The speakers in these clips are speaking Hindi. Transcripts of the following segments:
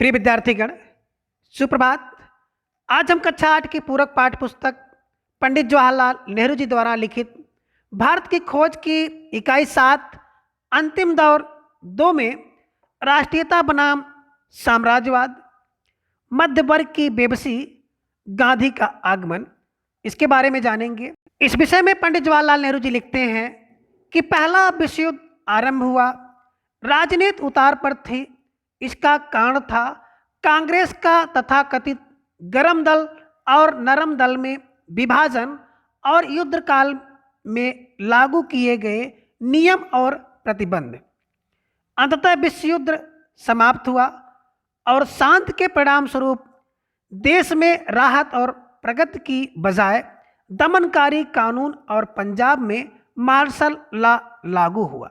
प्रिय विद्यार्थीगण, सुप्रभात। आज हम कक्षा 8 की पूरक पाठ्य पुस्तक पंडित जवाहरलाल नेहरू जी द्वारा लिखित भारत की खोज की इकाई 7 अंतिम दौर 2 में राष्ट्रीयता बनाम साम्राज्यवाद, मध्य वर्ग की बेबसी, गांधी का आगमन, इसके बारे में जानेंगे। इस विषय में पंडित जवाहरलाल नेहरू जी लिखते हैं कि पहला विश्व युद्ध आरंभ हुआ, राजनीति उतार पर थी। इसका कारण था कांग्रेस का तथाकथित गर्म दल और नरम दल में विभाजन और युद्ध काल में लागू किए गए नियम और प्रतिबंध। अंततः विश्व युद्ध समाप्त हुआ और शांति के परिणाम स्वरूप देश में राहत और प्रगति की बजाय दमनकारी कानून और पंजाब में मार्शल लॉ लागू हुआ।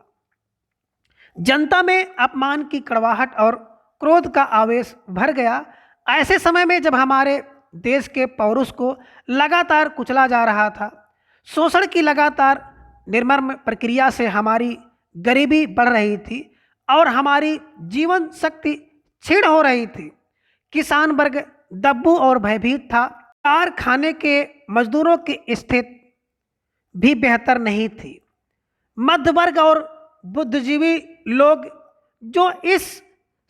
जनता में अपमान की कड़वाहट और क्रोध का आवेश भर गया। ऐसे समय में जब हमारे देश के पौरुष को लगातार कुचला जा रहा था, शोषण की लगातार निर्मम प्रक्रिया से हमारी गरीबी बढ़ रही थी और हमारी जीवन शक्ति क्षीण हो रही थी, किसान वर्ग दब्बू और भयभीत था, कारखाने के मजदूरों की स्थिति भी बेहतर नहीं थी। मध्य वर्ग और बुद्धिजीवी लोग जो इस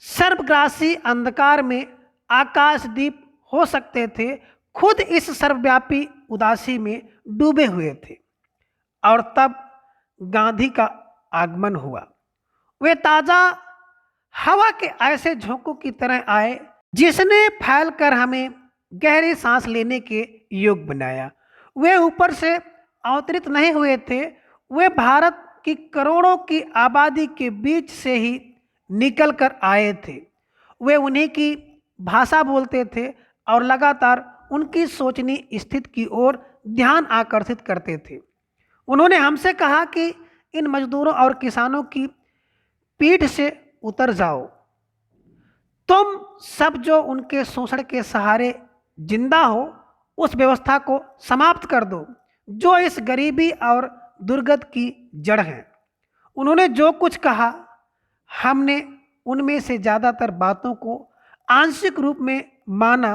सर्वग्रासी अंधकार में आकाशदीप हो सकते थे, खुद इस सर्वव्यापी उदासी में डूबे हुए थे। और तब गांधी का आगमन हुआ। वे ताज़ा हवा के ऐसे झोंकों की तरह आए जिसने फैलकर हमें गहरी सांस लेने के योग बनाया। वे ऊपर से अवतरित नहीं हुए थे, वे भारत की करोड़ों की आबादी के बीच से ही निकल कर आए थे। वे उन्हीं की भाषा बोलते थे और लगातार उनकी सोचनी स्थिति की ओर ध्यान आकर्षित करते थे। उन्होंने हमसे कहा कि इन मजदूरों और किसानों की पीठ से उतर जाओ। तुम सब जो उनके शोषण के सहारे जिंदा हो, उस व्यवस्था को समाप्त कर दो जो इस गरीबी और दुर्गत की जड़ है। उन्होंने जो कुछ कहा, हमने उनमें से ज़्यादातर बातों को आंशिक रूप में माना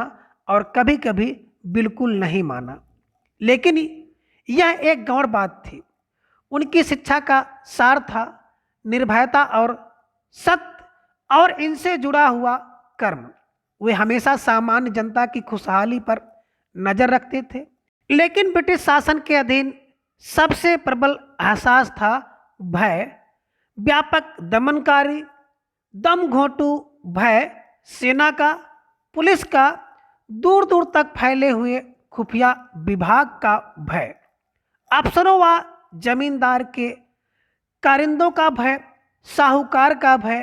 और कभी कभी बिल्कुल नहीं माना, लेकिन यह एक गौण बात थी। उनकी शिक्षा का सार था निर्भयता और सत्य और इनसे जुड़ा हुआ कर्म। वे हमेशा सामान्य जनता की खुशहाली पर नजर रखते थे, लेकिन ब्रिटिश शासन के अधीन सबसे प्रबल एहसास था भय, व्यापक दमनकारी दमघोंटू भय, सेना का, पुलिस का, दूर दूर तक फैले हुए खुफिया विभाग का भय, अफसरों व जमींदार के कारिंदों का भय, साहूकार का भय,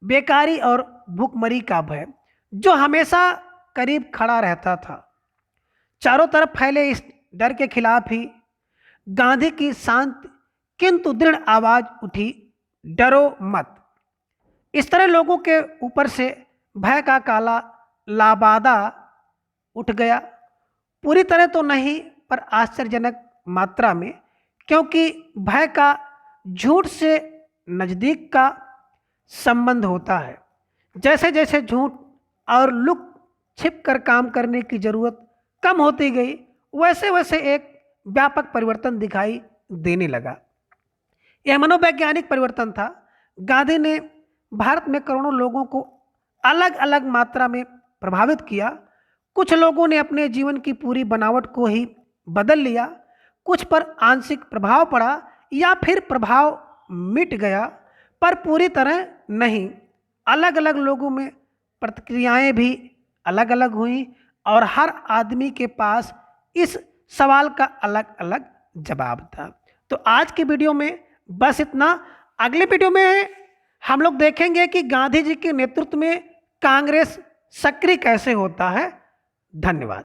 बेकारी और भूखमरी का भय जो हमेशा करीब खड़ा रहता था। चारों तरफ फैले इस डर के खिलाफ ही गांधी की शांत किंतु दृढ़ आवाज उठी, डरो मत। इस तरह लोगों के ऊपर से भय का काला लाबादा उठ गया। पूरी तरह तो नहीं, पर आश्चर्यजनक मात्रा में, क्योंकि भय का झूठ से नज़दीक का संबंध होता है। जैसे जैसे झूठ और लुक छिप कर काम करने की जरूरत कम होती गई, वैसे वैसे एक व्यापक परिवर्तन दिखाई देने लगा। यह मनोवैज्ञानिक परिवर्तन था। गांधी ने भारत में करोड़ों लोगों को अलग अलग मात्रा में प्रभावित किया। कुछ लोगों ने अपने जीवन की पूरी बनावट को ही बदल लिया, कुछ पर आंशिक प्रभाव पड़ा या फिर प्रभाव मिट गया, पर पूरी तरह नहीं। अलग अलग लोगों में प्रतिक्रियाएं भी अलग अलग हुई और हर आदमी के पास इस सवाल का अलग अलग जवाब था। तो आज की वीडियो में बस इतना। अगले वीडियो में हम लोग देखेंगे कि गांधी जी के नेतृत्व में कांग्रेस सक्रिय कैसे होता है। धन्यवाद।